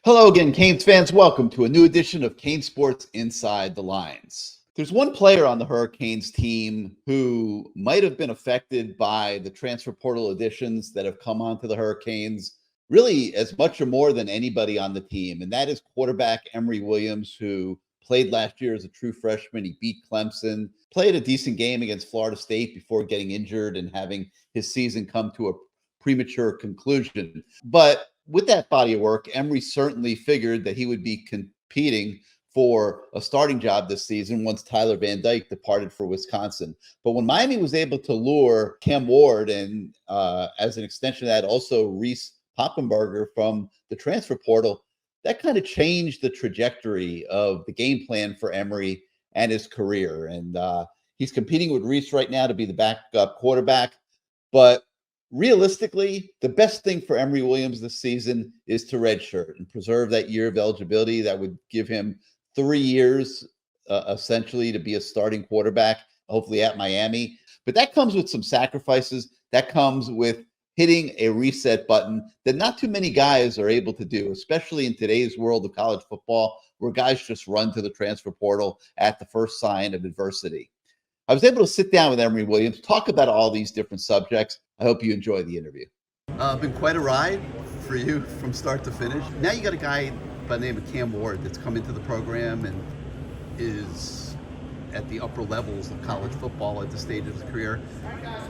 Hello again, Canes fans. Welcome to a new edition of CaneSport's Inside the Lines. There's one player on the Hurricanes team who might have been affected by the transfer portal additions that have come onto the Hurricanes, really as much or more than anybody on the team, and that is quarterback Emory Williams, who played last year as a true freshman. He beat Clemson, played a decent game against Florida State before getting injured and having his season come to a premature conclusion. But with that body of work, Emory certainly figured that he would be competing for a starting job this season once Tyler Van Dyke departed for Wisconsin. But when Miami was able to lure Cam Ward and as an extension of that, also Reese Poppenberger from the transfer portal, that kind of changed the trajectory of the game plan for Emory and his career. And he's competing with Reese right now to be the backup quarterback. But realistically, the best thing for Emory Williams this season is to redshirt and preserve that year of eligibility. That would give him 3 years, essentially, to be a starting quarterback, hopefully at Miami. But that comes with some sacrifices. That comes with hitting a reset button that not too many guys are able to do, especially in today's world of college football, where guys just run to the transfer portal at the first sign of adversity. I was able to sit down with Emory Williams, talk about all these different subjects. I hope you enjoy the interview. Been quite a ride for you from start to finish. Now you got a guy by the name of Cam Ward that's come into the program and is at the upper levels of college football at this stage of his career.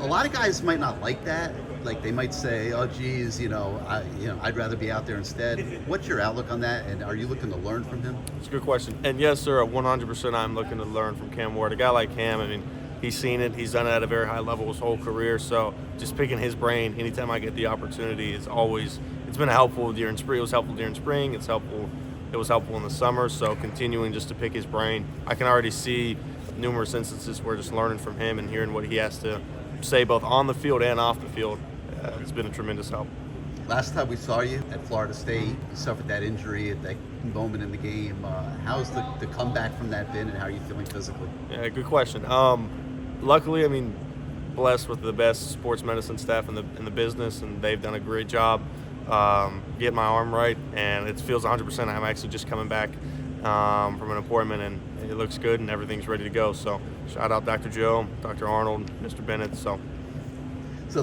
A lot of guys might not like that. Like they might say, "Oh, geez, I'd rather be out there instead." What's your outlook on that? And are you looking to learn from him? It's a good question. And yes, sir, 100% I'm looking to learn from Cam Ward. A guy like Cam, I mean, he's seen it. He's done it at a very high level his whole career. So just picking his brain anytime I get the opportunity is always, it's been helpful during spring. It was helpful during spring. It was helpful in the summer. So continuing just to pick his brain. I can already see numerous instances where just learning from him and hearing what he has to say both on the field and off the field, it's been a tremendous help. Last time we saw you at Florida State, you suffered that injury at that moment in the game. How's the comeback from that been, and how are you feeling physically? Yeah, good question. Luckily, I mean, blessed with the best sports medicine staff in the business, and they've done a great job getting my arm right, and it feels 100%. I'm actually just coming back from an appointment, and it looks good, and everything's ready to go. So shout out Dr. Joe, Dr. Arnold, Mr. Bennett. So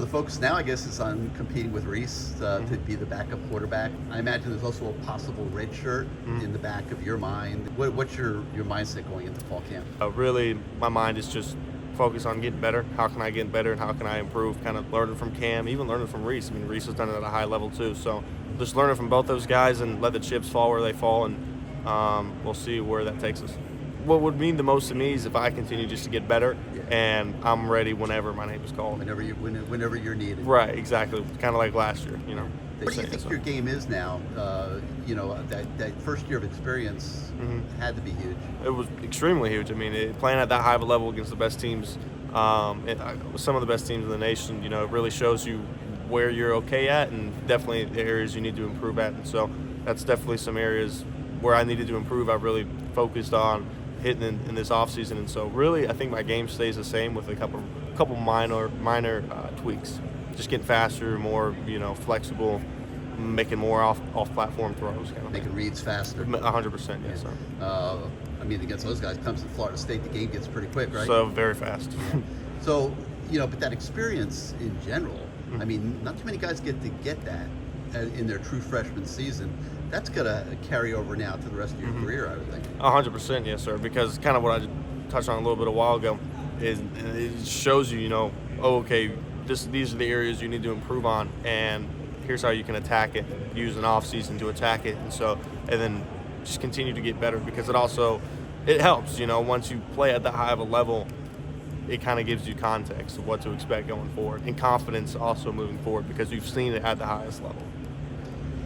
the focus now, I guess, is on competing with Reese to be the backup quarterback. I imagine there's also a possible red shirt in the back of your mind. What's your mindset going into fall camp? Really, my mind is just focused on getting better. How can I get better, and how can I improve? Kind of learning from Cam, even learning from Reese. I mean, Reese has done it at a high level too. So just learning from both those guys and let the chips fall where they fall, and we'll see where that takes us. What would mean the most to me is if I continue just to get better, and I'm ready whenever my name is called. Whenever you're needed. Right, exactly. Kind of like last year, What do you think your game is now? That first year of experience had to be huge. It was extremely huge. I mean, playing at that high of a level against the best teams, some of the best teams in the nation, it really shows you where you're okay at, and definitely the areas you need to improve at. And so that's definitely some areas where I needed to improve. I've really focused on hitting in this offseason, and so really I think my game stays the same with a couple minor tweaks. Just getting faster, more flexible, making more off platform throws. Making reads faster. 100%, yes, sir. I mean, against those guys, comes to Florida State, the game gets pretty quick, right? So very fast. So but that experience in general, I mean, not too many guys get to get that in their true freshman season. That's going to carry over now to the rest of your career, I would think. 100%, yes, sir. Because kind of what I touched on a little bit a while ago is it shows you, okay, these are the areas you need to improve on, and here's how you can attack it. Use an off season to attack it, and then just continue to get better, because it helps. Once you play at that high of a level, it kind of gives you context of what to expect going forward, and confidence also moving forward, because you've seen it at the highest level.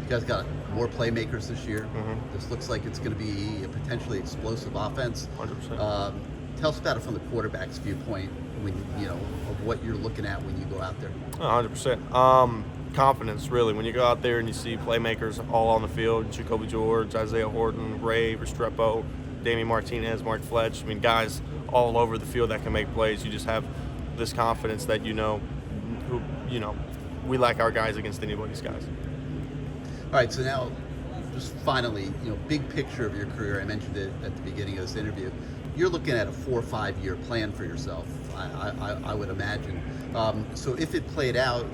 You guys got more playmakers this year. This looks like it's going to be a potentially explosive offense. 100%. Tell us about it from the quarterback's viewpoint, when of what you're looking at when you go out there. 100%. Confidence, really. When you go out there and you see playmakers all on the field, Jacoby George, Isaiah Horton, Ray Restrepo, Damian Martinez, Mark Fletch, I mean, guys all over the field that can make plays. You just have this confidence that we like our guys against anybody's guys. All right, so now just finally, big picture of your career. I mentioned it at the beginning of this interview. You're looking at a 4 or 5 year plan for yourself, I would imagine. So if it played out,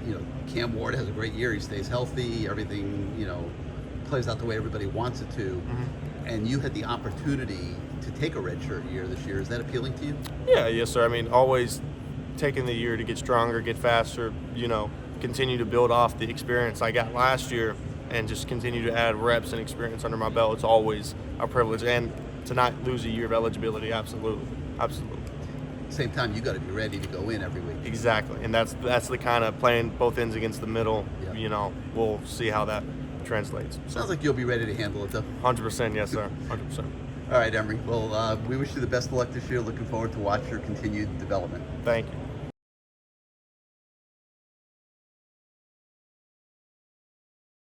Cam Ward has a great year. He stays healthy. Everything, plays out the way everybody wants it to. And you had the opportunity to take a redshirt year this year. Is that appealing to you? Yeah, yes, sir. I mean, always taking the year to get stronger, get faster, continue to build off the experience I got last year and just continue to add reps and experience under my belt. It's always a privilege. And to not lose a year of eligibility, absolutely. Absolutely. Same time, you got to be ready to go in every week. Exactly. And that's the kind of playing both ends against the middle. Yeah. We'll see how that translates. Sounds like you'll be ready to handle it, though. 100%, yes, sir. 100%. All right, Emory. Well, we wish you the best of luck this year. Looking forward to watch your continued development. Thank you.